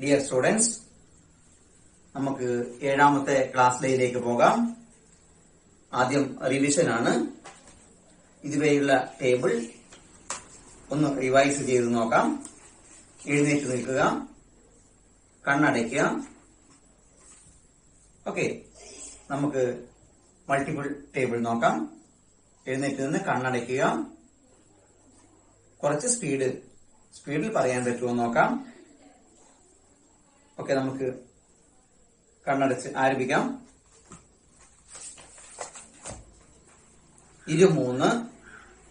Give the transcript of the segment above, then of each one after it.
Dear students, നമുക്ക് ഏഴാമത്തെ class ഡേയിലേക്ക് പോകാം. ആദ്യം റിവിഷൻ ആണ്. ഇതുവരെയുള്ള ടേബിൾ ഒന്ന് റിവൈസ് ചെയ്ത് നോക്കാം. എഴുന്നേറ്റ് നിൽക്കുക, കണ്ണടയ്ക്കുക. ഓക്കെ, നമുക്ക് മൾട്ടിപ്പിൾ ടേബിൾ നോക്കാം. എഴുന്നേറ്റ് നിന്ന് കണ്ണടയ്ക്കുക. കുറച്ച് സ്പീഡിൽ പറയാൻ പറ്റുമോ നോക്കാം. ഓക്കെ, നമുക്ക് കണ്ണടച്ച് ആരംഭിക്കാം. 23 6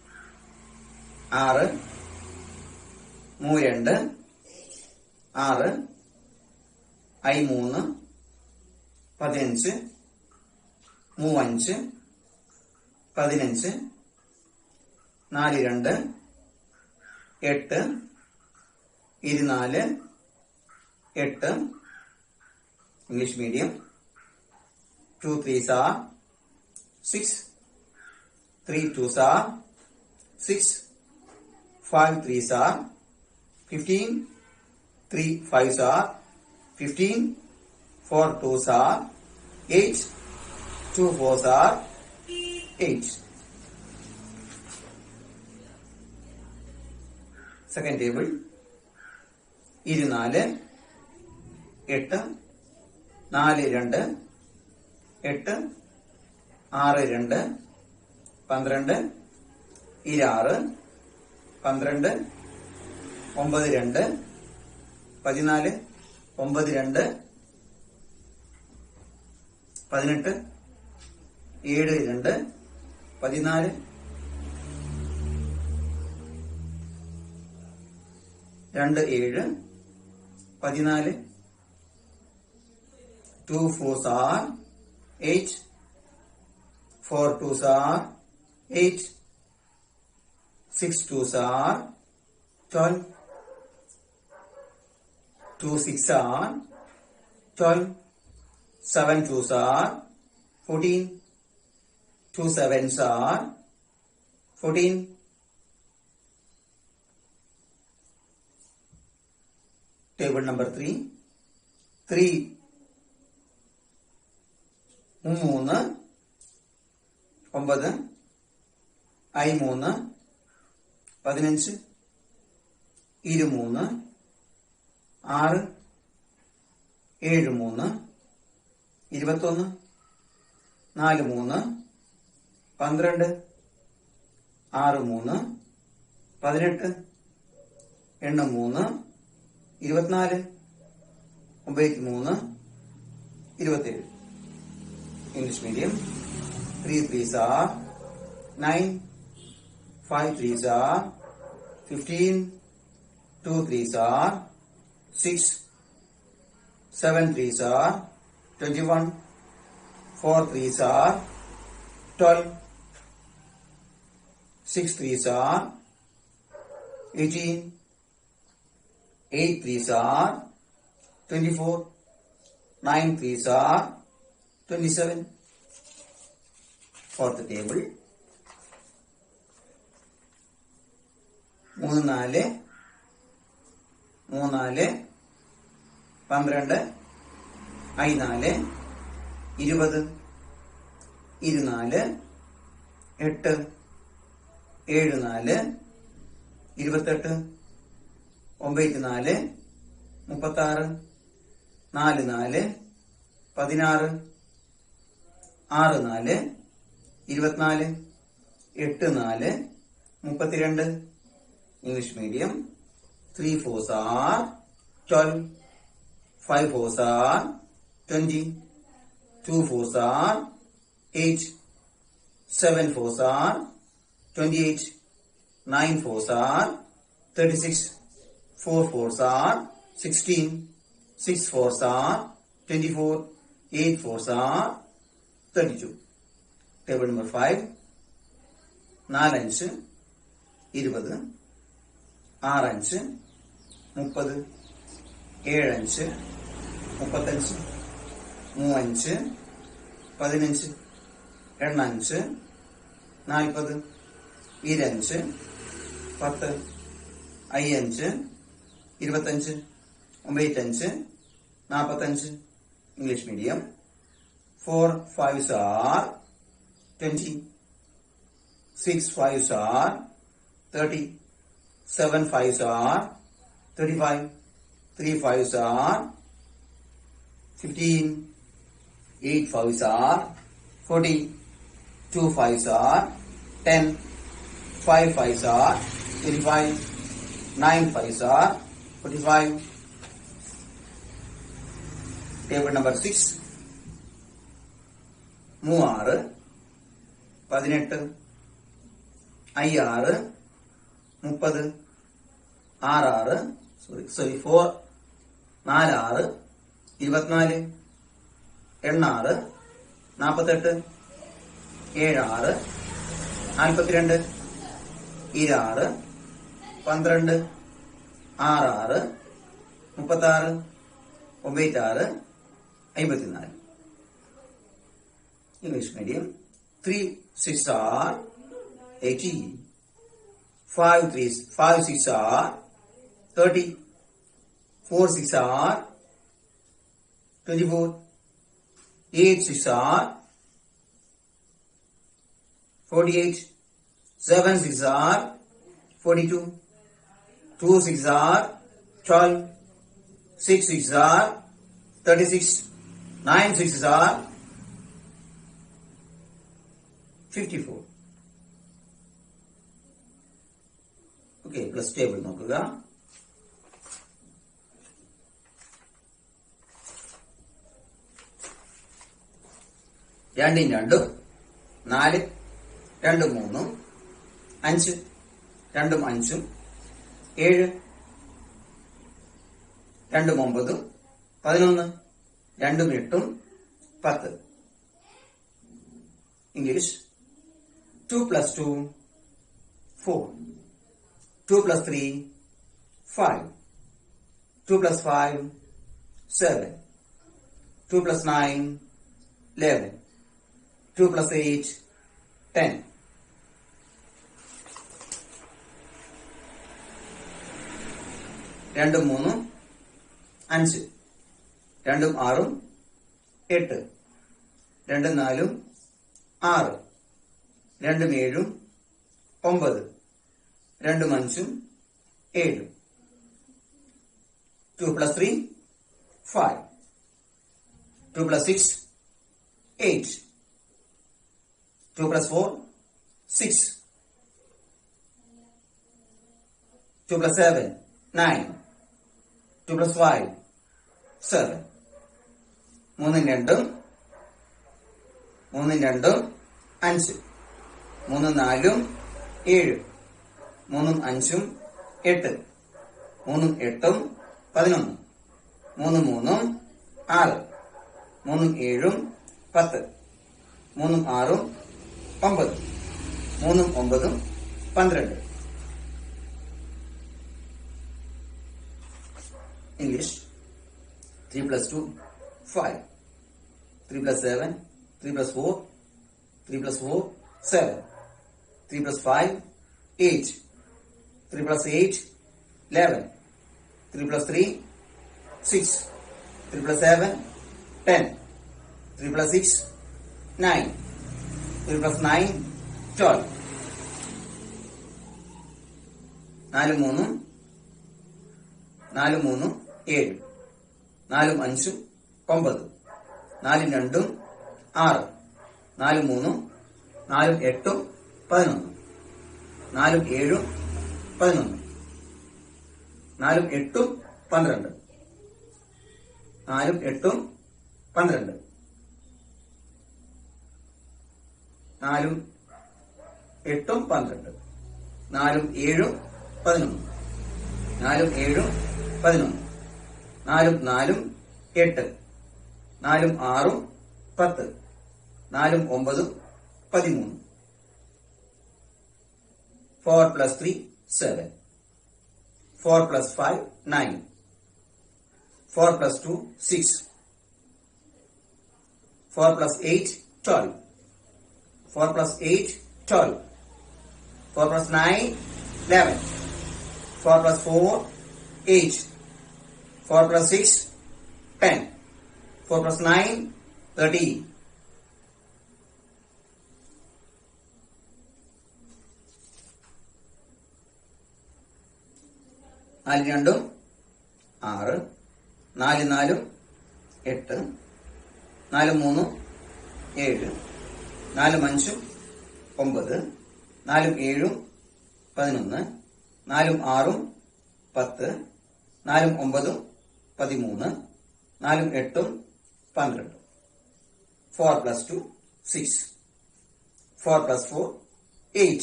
32 6 I3 15 35 15 42 8 24 8 English medium. 2 3s are 6 3 2s are 6 5 3s are 15 3 5s are 15 4 2s are 8 2 4s are 8. Second table 24 8 4 2 8 6 2 12 26 12 9 2 14 9 2 18 7 2 14 2 7 14 2 4s are 8 4 2s are 8 6 2s are 12 2 6 are 12 7 2s are 14 2 7s are 14. Table number 3 3 3 9 I3 15 23 6 7 3 21 4 3 12 6 3 18 8 3 24 9 3 27. English medium. 3 3s are 9 5 3s are 15 2 3s are 6 7 3s are 21 4 3s are 12 6 3s are 18 8 3s are 24 9 3s are 27. Fourth table 3 4 3 4 12 I4 20 24 8 7 4 28 9 4 36 4 4 16 6 4 24 8 4 32. English medium. 3 4s are 12 5 4s are 20 2 4s are 8 7 4s are 28 9 4s are 36 4 4s are 16 6 4s are 24 8 4s are 32. Table number 5 4 5 20 6 5 30 7 5 35 3 5 15 8 5 40 25 10 I5 25 25 9 45 English medium. 4 5s are 20. 6 5s are 30. 7 5s are 35. 3 5s are 15. 8 5s are 40. 2 5s are 10. 5 5s are 25. 9 5s are 45. Table number 6. 3 6 18. 5 6 30. 6 6 sorry 4 4 6 24. 8 6 48. 7 6 42. 26 12. 6 6 36. 9 6 54. English medium. 3 6 are 18. 5 6 are 30. 4 6 are 24. 8 6 are 48. 7 6 are 42. 2 6 are 12. 6 6 are 36. 9 6 are 54. Okay, plus table നോക്കുക. രണ്ടും രണ്ടും 4 2 3 5 2 5 7 2 9 11 2 8 10. English. 2 plus 2 4. 2 plus 3 5. 2 plus 5 7. 2 plus 9 11. 2 plus 8 10. രണ്ടും മൂന്നും 5. രണ്ടും 6 8. രണ്ടും 4 6. രണ്ടും 7 9. രണ്ടും 5 7. 2 plus 3 5. 2 plus 6 8. 2 plus 4 6. 2 plus 7 9. 2 plus 5 7. മൂന്നും രണ്ടും 5. മൂന്നും 4 7. മൂന്നും 5 8. മൂന്നും 8 11. മൂന്നും 3 6. മൂന്നും 7 10. മൂന്നും 6 9. മൂന്നും 9 12. English. 3 plus 2 5. 3 plus 7 3 plus 4 3 plus 4 7. 3 plus 5 8. 3 plus 8 11. 3 plus 3 6. 3 plus 7 10. 3 plus 6 9. 3 plus 9 12. 4 3 4 3 7. 4 5 9. 4 2 6. 4 3 4 8 11. 4 7 11. 4 8 12. 4 8 12. 4 8 12. 4 7 11. 4 7 11. 4 4 8. 4 6 10. 4 9 13. 4 plus 3 7. 4 plus 5 9. 4 plus 2 6. 4 plus 8 12. 4 plus 8 12. 4 plus 9 11. 4 plus 4 8. 4 plus 6, 10. 4 plus 9, 13. നാല് രണ്ടും 6, 4 4 8, 4 3 7, 4 5 9, 4 7 11, 4 6 10, 4 9 13, 4 8 12. 4 plus 2, 6. 4 plus 4, 8.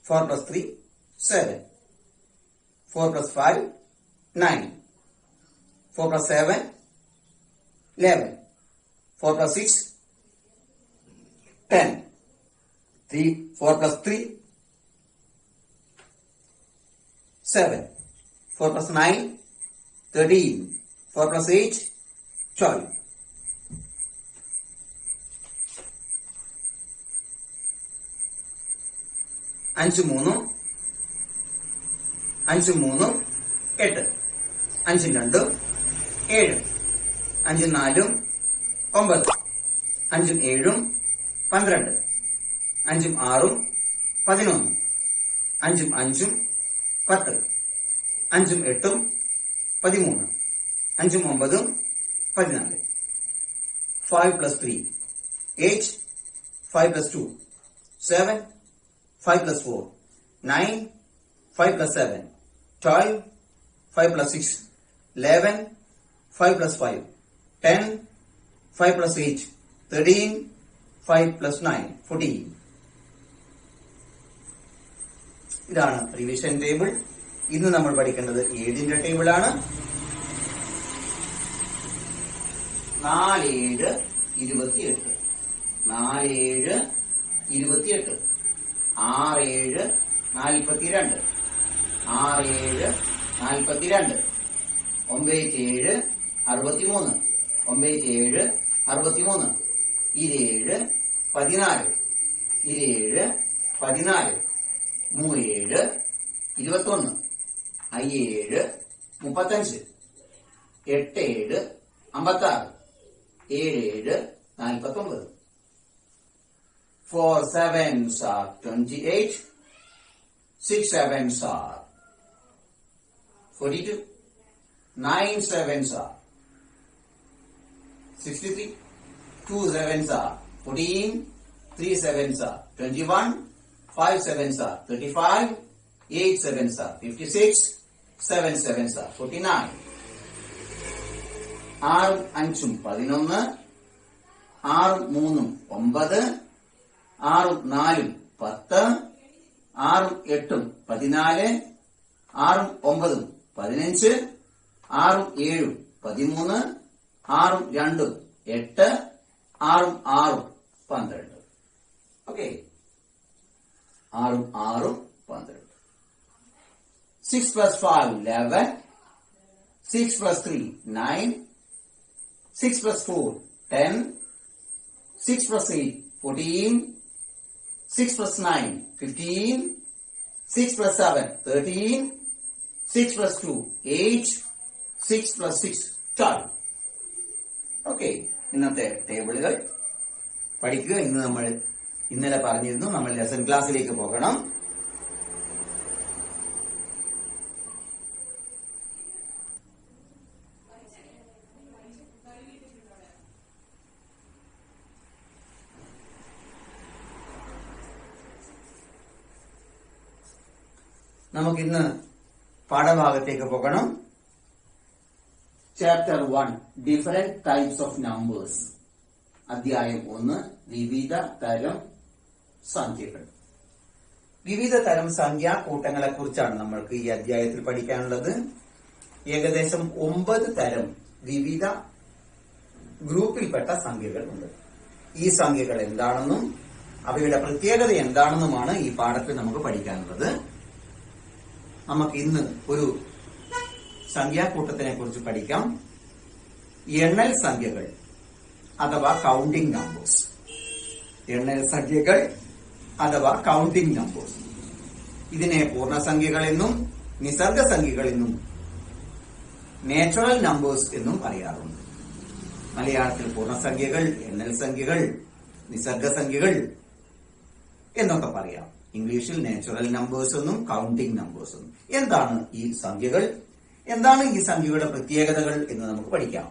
4 plus 3, 7. 4 plus 5, 9. 4 plus 7, 11. 4 plus 6, 10. 4 plus 3, 7. 4 plus 9, 13. 4 plus 8, 12. അഞ്ച് മൂന്നും 8, 5 2 7, 5 4 9, 5 7 12, 5 6 11, 5 5 10, 5 8 13, 5 9 14. 5 plus 3, 8. 5 plus 2, 7. 5 plus 4, 9. 5 plus 7, 12. 5 plus 6, 11. 5 plus 5, 10. 5 plus 8, 13. 5 plus 9, 14. ഇതാണ് revision table. ഇന്ന് നമ്മൾ പഠിക്കേണ്ടത് ഏതിന്റെ table ആണ്? 4 7 28, 4 7 28, 6 7 42, 6 7 42, 9 7 63, 9 7 63, 27 14, 27 14, 3 7 21, 5 7 35, 8 7 56, 7 49. 4 7s are 28, 6 7s are 42, 9 7s are 63, 2 7s are 14, 3 7s are 21, 5 7s are 35, 8 7s are 56, 7 7s are 49. 6 5 11, 6 3 9, 6 4 10, 6 8 14, 6 9 15, 6 7 13, 6 2 8, 6 6 12. Okay, 6 6 12. 6 plus 5 11, 6 plus 3 9, 6 plus 4 10, 6 plus 8 14, 6 plus 9 15, 6 plus 7 13, 6 plus 2 8, 6 plus 6 12. Okay, ഇന്നത്തെ ടേബിളുകൾ പഠിക്കുക. ഇന്ന് നമ്മൾ ഇന്നലെ പറഞ്ഞിരുന്നു നമ്മൾ ലെസൺ ക്ലാസ്സിലേക്ക് പോകണം. നമുക്കിന്ന് പാഠഭാഗത്തേക്ക് പോകണം. Chapter 1 different types of numbers. അധ്യായം 1 വിവിധ തരം സംഖ്യകൾ. വിവിധ തരം സംഖ്യാകൂട്ടങ്ങളെ കുറിച്ചാണ് നമ്മൾക്ക് ഈ അധ്യായത്തിൽ പഠിക്കാനുള്ളത്. ഏകദേശം 9 തരം വിവിധ ഗ്രൂപ്പിൽപ്പെട്ട സംഖ്യകൾ ഉണ്ട്. ഈ സംഖ്യകൾ എന്താണെന്നും അവയുടെ പ്രത്യേകത എന്താണെന്നുമാണ് ഈ പാഠത്തിൽ നമുക്ക് പഠിക്കാനുള്ളത്. നമുക്ക് ഇന്ന് ഒരു സംഖ്യാകൂട്ടത്തിനെ കുറിച്ച് പഠിക്കാം. എണ്ണൽ സംഖ്യകൾ അഥവാ കൗണ്ടിംഗ് നമ്പേഴ്സ്. എണ്ണൽ സംഖ്യകൾ അഥവാ കൗണ്ടിംഗ് നമ്പേഴ്സ്. ഇതിനെ പൂർണ്ണസംഖ്യകൾ എന്നും നിസർഗ സംഖ്യകൾ എന്നും നാച്ചുറൽ നമ്പേഴ്സ് എന്നും പറയാറുണ്ട്. മലയാളത്തിൽ പൂർണ്ണസംഖ്യകൾ, എണ്ണൽ സംഖ്യകൾ, നിസർഗസംഖ്യകൾ എന്നൊക്കെ പറയാം. ഇംഗ്ലീഷിൽ നാച്ചുറൽ നമ്പേഴ്സ് എന്നും കൗണ്ടിംഗ് നമ്പേഴ്സ് എന്നും. എന്താണ് ഈ സംഖ്യകൾ, എന്താണ് ഈ സംഖ്യയുടെ പ്രത്യേകതകൾ എന്ന് നമുക്ക് പഠിക്കാം.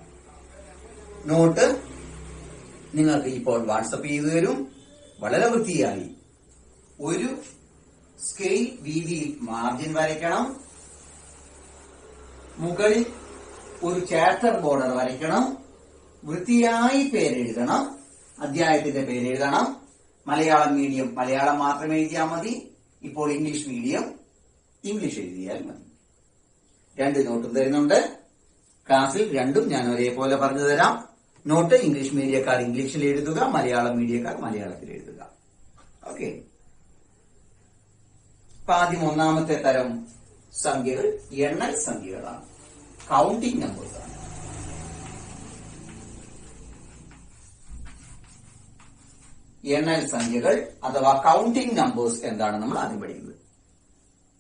നോട്ട് നിങ്ങൾക്ക് ഇപ്പോൾ വാട്സപ്പ് ചെയ്തു തരും. വളരെ വൃത്തിയായി ഒരു സ്കെയിൽ വീതിയിൽ മാർജിൻ വരയ്ക്കണം. മുകളിൽ ഒരു ചാപ്റ്റർ ബോർഡർ വരയ്ക്കണം. വൃത്തിയായി പേരെഴുതണം. അധ്യായത്തിന്റെ പേരെഴുതണം. മലയാളം മീഡിയം മലയാളം മാത്രം എഴുതിയാൽ മതി. ഇപ്പോൾ ഇംഗ്ലീഷ് മീഡിയം ഇംഗ്ലീഷ് എഴുതിയാൽ മതി. 2 നോട്ടും തരുന്നുണ്ട്. ക്ലാസ്സിൽ രണ്ടും ഞാൻ ഒരേപോലെ പറഞ്ഞു തരാം. നോട്ട് ഇംഗ്ലീഷ് മീഡിയക്കാർ ഇംഗ്ലീഷിൽ എഴുതുക, മലയാളം മീഡിയക്കാർ മലയാളത്തിൽ എഴുതുക. ഓക്കെ. അപ്പൊ ആദ്യം ഒന്നാമത്തെ തരം സംഖ്യകൾ എണ്ണൽ സംഖ്യകളാണ്, കൗണ്ടിംഗ് നമ്പേഴ്സ് ആണ്. എണ്ണൽ സംഖ്യകൾ അഥവാ കൗണ്ടിംഗ് നമ്പേഴ്സ് എന്താണ് നമ്മൾ ആദ്യം പഠിക്കുന്നത്.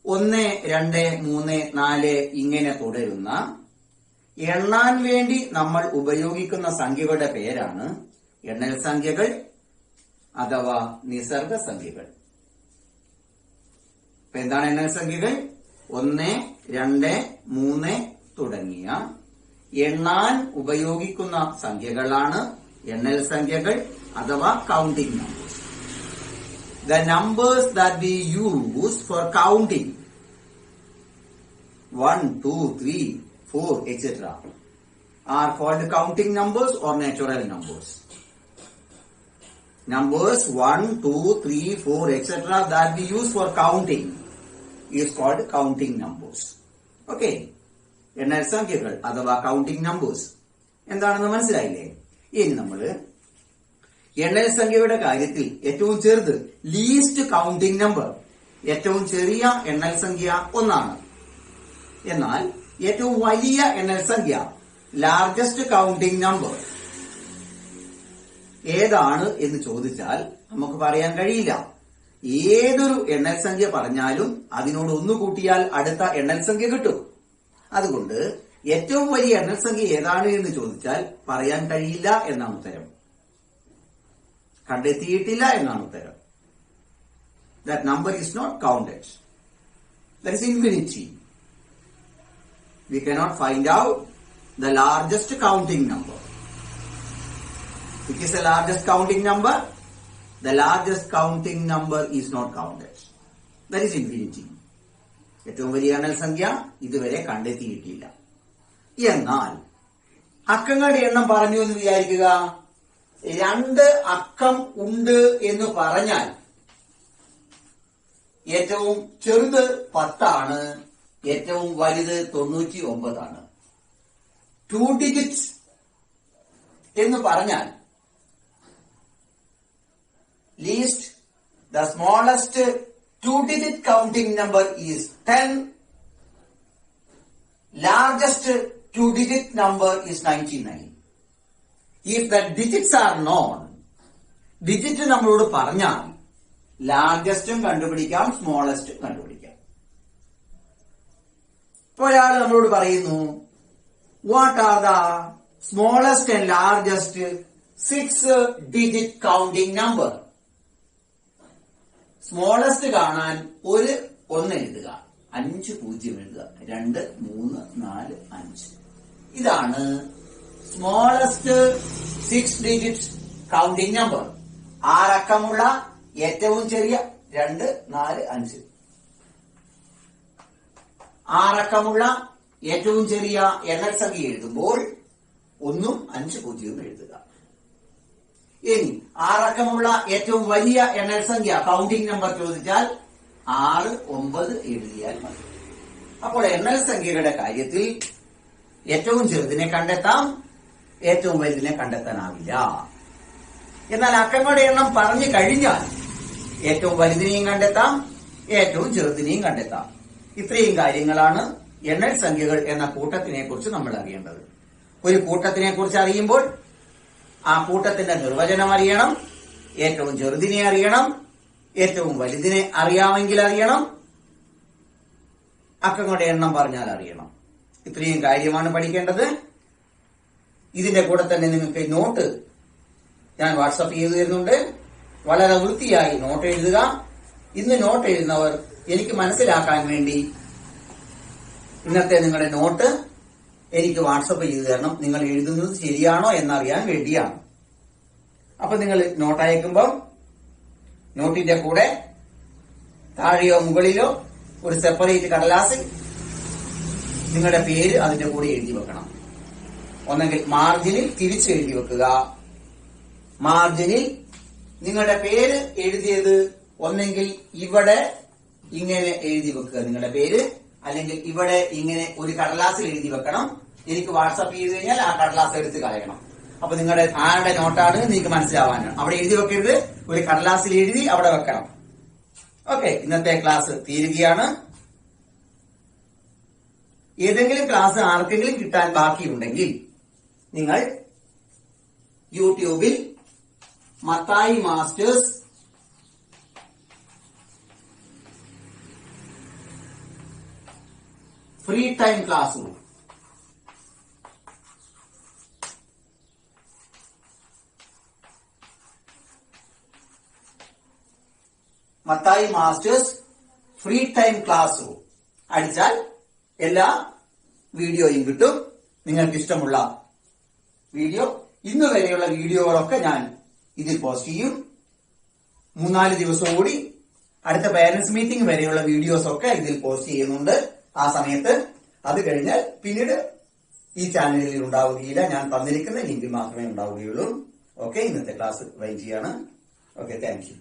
1, 2, 3, 4 ഇങ്ങനെ തുടരുന്ന എണ്ണാൻ വേണ്ടി നമ്മൾ ഉപയോഗിക്കുന്ന സംഖ്യകളുടെ പേരാണ് എണ്ണൽ സംഖ്യകൾ അഥവാ നിസർഗ സംഖ്യകൾ. അപ്പൊ എന്താണ് എണ്ണൽ സംഖ്യകൾ? 1, 2, 3 തുടങ്ങിയ എണ്ണാൻ ഉപയോഗിക്കുന്ന സംഖ്യകളാണ് എണ്ണൽ സംഖ്യകൾ അഥവാ counting numbers. The numbers that we use for counting 1, 2, 3, 4, etc. are called counting numbers or natural numbers. Numbers 1, 2, 3, 4, etc. that we use for counting is called counting numbers. Okay. എണ്ണൽ സംഖ്യകൾ അഥവാ കൗണ്ടിംഗ് നമ്പേഴ്സ് എന്താണെന്ന് മനസ്സിലായില്ലേ? ഇനി നമ്മള് എണ്ണൽ സംഖ്യയുടെ കാര്യത്തിൽ ഏറ്റവും ചെറുത് ലീസ്റ്റ് കൗണ്ടിംഗ് നമ്പർ, ഏറ്റവും ചെറിയ എണ്ണൽ സംഖ്യ 1 ആണ്. എന്നാൽ ഏറ്റവും വലിയ എണ്ണൽ സംഖ്യ ലാർജസ്റ്റ് കൗണ്ടിംഗ് നമ്പർ ഏതാണ് എന്ന് ചോദിച്ചാൽ നമുക്ക് പറയാൻ കഴിയില്ല. ഏതൊരു എണ്ണൽ സംഖ്യ പറഞ്ഞാലും അതിനോട് 1 കൂട്ടിയാൽ അടുത്ത എണ്ണൽ സംഖ്യ കിട്ടും. അതുകൊണ്ട് ഏറ്റവും വലിയ എണ്ണൽ സംഖ്യ ഏതാണ് എന്ന് ചോദിച്ചാൽ പറയാൻ കഴിയില്ല എന്നാണ് ഉത്തരം. കണ്ടെത്തിയിട്ടില്ല എന്നാണ് ഉത്തരം. That number is not counted. That is infinity. We cannot find out the largest counting number. Which is the largest counting number? The largest counting number is not counted. That is infinity. ഏറ്റവും വലിയ എണ്ണൽ സംഖ്യ ഇതുവരെ കണ്ടെത്തിയിട്ടില്ല. എന്നാൽ അക്കങ്ങളുടെ എണ്ണം പറഞ്ഞു എന്ന് വിചാരിക്കുക. 2 അക്കം ഉണ്ട് എന്ന് പറഞ്ഞാൽ ഏറ്റവും ചെറുത് 10 ആണ്, ഏറ്റവും വലുത് 99 ആണ്. 2 digits എന്ന് പറഞ്ഞാൽ least the smallest 2-digit counting number is 10. Largest 2-digit number is 99. If the digits are known, digit നമ്മളോട് പറഞ്ഞാൽ ലാർജസ്റ്റും കണ്ടുപിടിക്കാം, സ്മോളസ്റ്റും കണ്ടുപിടിക്കാം. ഇപ്പോൾ ഒരാൾ നമ്മളോട് പറയുന്നു, what are the smallest and largest 6-digit counting number? Smallest കാണാൻ ഒരു 1 എഴുതുക, 5 0 എഴുതുക, 2 3 4 5. ഇതാണ് സ്മോളസ്റ്റ് 6-digit കൗണ്ടിംഗ് നമ്പർ. 6 അക്കമുള്ള ഏറ്റവും ചെറിയ 2 4 5. 6 അക്കമുള്ള ഏറ്റവും ചെറിയ എണ്ണൽ സംഖ്യ എഴുതുമ്പോൾ 1 5 0 എഴുതുക. ഇനി 6 അക്കമുള്ള ഏറ്റവും വലിയ എണ്ണൽ സംഖ്യ കൗണ്ടിംഗ് നമ്പർ ചോദിച്ചാൽ 6 9 എഴുതിയാൽ മതി. അപ്പോൾ എണ്ണൽ സംഖ്യകളുടെ കാര്യത്തിൽ ഏറ്റവും ചെറുതിനെ കണ്ടെത്താം, ഏറ്റവും വലുതിനെ കണ്ടെത്താനാവില്ല. എന്നാൽ അക്കങ്ങളുടെ എണ്ണം പറഞ്ഞു കഴിഞ്ഞാൽ ഏറ്റവും വലുതിനെയും കണ്ടെത്താം, ഏറ്റവും ചെറുതിനെയും കണ്ടെത്താം. ഇത്രയും കാര്യങ്ങളാണ് എണ്ണൽ സംഖ്യകൾ എന്ന കൂട്ടത്തിനെ കുറിച്ച് നമ്മൾ അറിയേണ്ടത്. ഒരു കൂട്ടത്തിനെ കുറിച്ച് അറിയുമ്പോൾ ആ കൂട്ടത്തിന്റെ നിർവചനം അറിയണം, ഏറ്റവും ചെറുതിനെ അറിയണം, ഏറ്റവും വലുതിനെ അറിയാമെങ്കിൽ അറിയണം, അക്കങ്ങളുടെ എണ്ണം പറഞ്ഞാൽ അറിയണം. ഇത്രയും കാര്യമാണ് പഠിക്കേണ്ടത്. ഇതിന്റെ കൂടെ തന്നെ നിങ്ങൾക്ക് നോട്ട് ഞാൻ വാട്സപ്പ് ചെയ്തു തരുന്നുണ്ട്. വളരെ വൃത്തിയായി നോട്ട് എഴുതുക. ഇന്ന് നോട്ട് എഴുതുന്നവർ എനിക്ക് മനസ്സിലാക്കാൻ വേണ്ടി ഇന്നത്തെ നിങ്ങളുടെ നോട്ട് എനിക്ക് വാട്സപ്പ് ചെയ്തു തരണം. നിങ്ങൾ എഴുതുന്നത് ശരിയാണോ എന്നറിയാൻ വേണ്ടിയാണ്. അപ്പൊ നിങ്ങൾ നോട്ട് അയക്കുമ്പോൾ നോട്ടിന്റെ കൂടെ താഴെയോ മുകളിലോ ഒരു സെപ്പറേറ്റ് കടലാസിൽ നിങ്ങളുടെ പേര് അതിന്റെ കൂടെ എഴുതി വെക്കണം. ഒന്നെങ്കിൽ മാർജിനിൽ തിരിച്ച് എഴുതി വെക്കുക. മാർജിനിൽ നിങ്ങളുടെ പേര് എഴുതിയത് ഒന്നെങ്കിൽ ഇവിടെ ഇങ്ങനെ എഴുതി വെക്കുക നിങ്ങളുടെ പേര്, അല്ലെങ്കിൽ ഇവിടെ ഇങ്ങനെ ഒരു കടലാസിൽ എഴുതി വെക്കണം. എനിക്ക് വാട്സപ്പ് ചെയ്ത് കഴിഞ്ഞാൽ ആ കടലാസ് എടുത്ത് കളയണം. അപ്പൊ നിങ്ങളുടെ ആരുടെ നോട്ടാണ് നിങ്ങൾക്ക് മനസ്സിലാവാനാണ്. അവിടെ എഴുതി വെക്കരുത്, ഒരു കടലാസിൽ എഴുതി അവിടെ വെക്കണം. ഓക്കെ, ഇന്നത്തെ ക്ലാസ് തീരുകയാണ്. ഏതെങ്കിലും ക്ലാസ് ആർക്കെങ്കിലും കിട്ടാൻ ബാക്കിയുണ്ടെങ്കിൽ നിങ്ങൾ യൂട്യൂബിൽ Mathai masters free time class room Mathai masters free time class room അടിച്ചാൽ എല്ലാ വീഡിയോയും കിട്ടും. നിങ്ങൾക്ക് ഇഷ്ടമുള്ള വീഡിയോ, ഇന്ന് വരെയുള്ള വീഡിയോകളൊക്കെ ഞാൻ ഇതിൽ പോസ്റ്റ് ചെയ്യും. 3-4 ദിവസം കൂടി അടുത്ത പേരന്റ്സ് മീറ്റിംഗ് വരെയുള്ള വീഡിയോസ് ഒക്കെ ഇതിൽ പോസ്റ്റ് ചെയ്യുന്നുണ്ട്. ആ സമയത്ത് അത് കഴിഞ്ഞാൽ പിന്നീട് ഈ ചാനലിൽ ഉണ്ടാവുകയില്ല. ഞാൻ തന്നിരിക്കുന്ന ലിങ്കിൽ മാത്രമേ ഉണ്ടാവുകയുള്ളൂ. ഓക്കെ, ഇന്നത്തെ ക്ലാസ് വൈൻഡ് ചെയ്യാണ്. Okay, thank you.